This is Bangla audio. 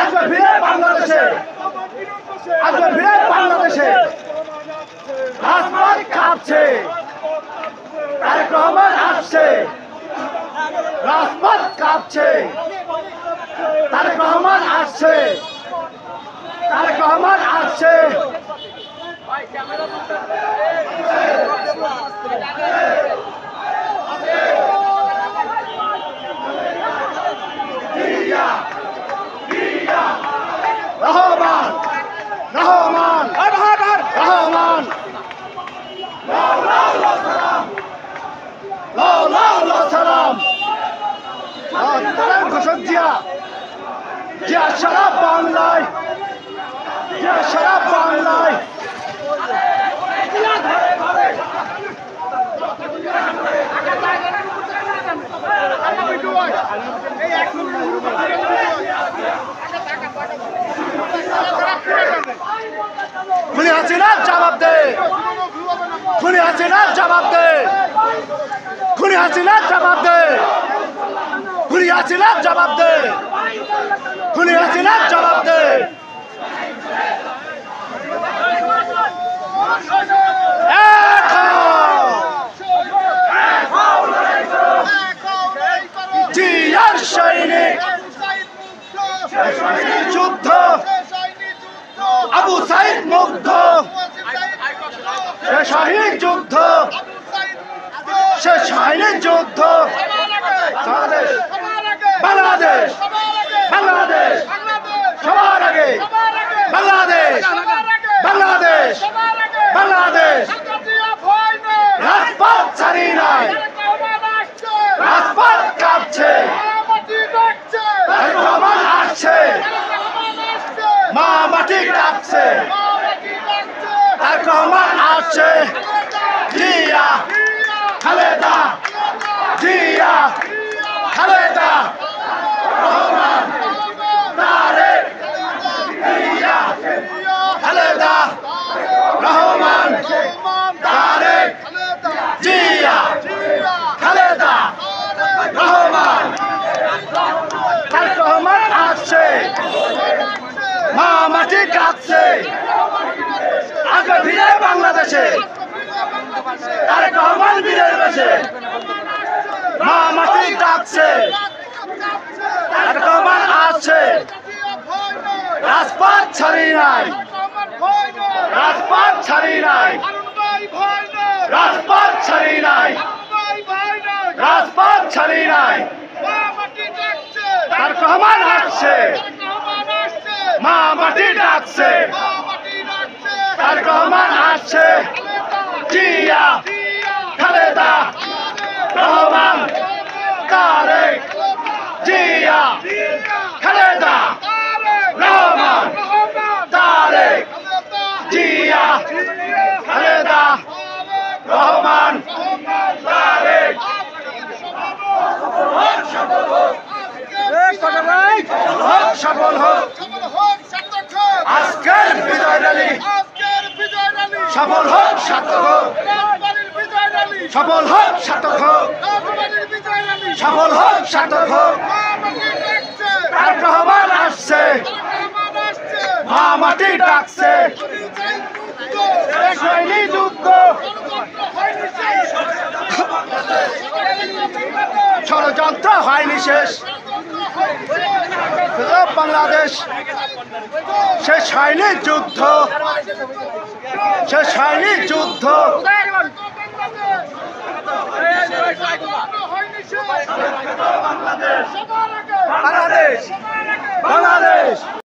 আসবে ফিরে বাংলাদেশে, আসবে ফিরে বাংলাদেশে। রাজপথ কাঁপছে, তারেক রহমান আসছে। রাজপথ কাঁপছে, তারেক রহমান আসছে। তারেক রহমান আসছে। রহমান রহমান রহমান সালাম ঘোষক জিয়া, জিয়া সারা বাংলায়, জিয়া সারা বাংলায়। খুনি হাসিনা জবাব দে, খুনি হাসিনা জবাব দে, খুনি হাসিনা জবাব দে, খুনি হাসিনা জবাব দে, খুনি হাসিনা জবাব দে। জিয়ার সৈনিক যুদ্ধ, আবু সাইদ মুগ্ধ, সে শহীদ যুদ্ধ, সে শহীদ যুদ্ধ। বাংলাদেশ বাংলাদেশ বাংলাদেশ সবার আগে, বাংলাদেশ বাংলাদেশ বাংলাদেশ। রাজপথ ছাড়ি নাই, রাজপথ কাঁপছে, রহমান আসছে, মা মাটি কাঁপছে, তারেক রহমান আসছে। জিয়া খালেদা, জিয়া খালেদা, রহমান তারেক, জিয়া খালেদা, রহমান তারেক, জিয়া খালেদা, রহমান। তারেক রহমান আসছে, মা মাটি কাঁপছে, আসবে ফিরে বাংলাদেশে। তারেক রহমান বীরের বেশে, মা মাটি ডাকছে, তারেক রহমান আসছে। রাজপথ ছাড়ি নাই, রাজপথ ছাড়ি নাই, রাজপথ ছাড়ি নাই, রাজপথ ছাড়ি নাই। তারেক রহমান আসছে, মা মাটি ডাকছে, তারেক রহমান আসছে। জিয়া খালেদা, রহমান তারেক, জিয়া খালেদা, রহমান তারেক, জিয়া খালেদা, রহমান তারেক। সফল হোক আজকের বিজয় র্যালি, সফল হোক সার্থক হোক, সফল হোক সার্থক হোক, সফল হোক সার্থক হোক। তারেক রহমান আসছে, মা মাটি ডাকছে, শৈলী যুদ্ধ, ষড়যন্ত্র হয়নি শেষ। বাংলাদেশ শেষ হয়নি যুদ্ধ, শেষ হয়নি যুদ্ধ। বাংলাদেশ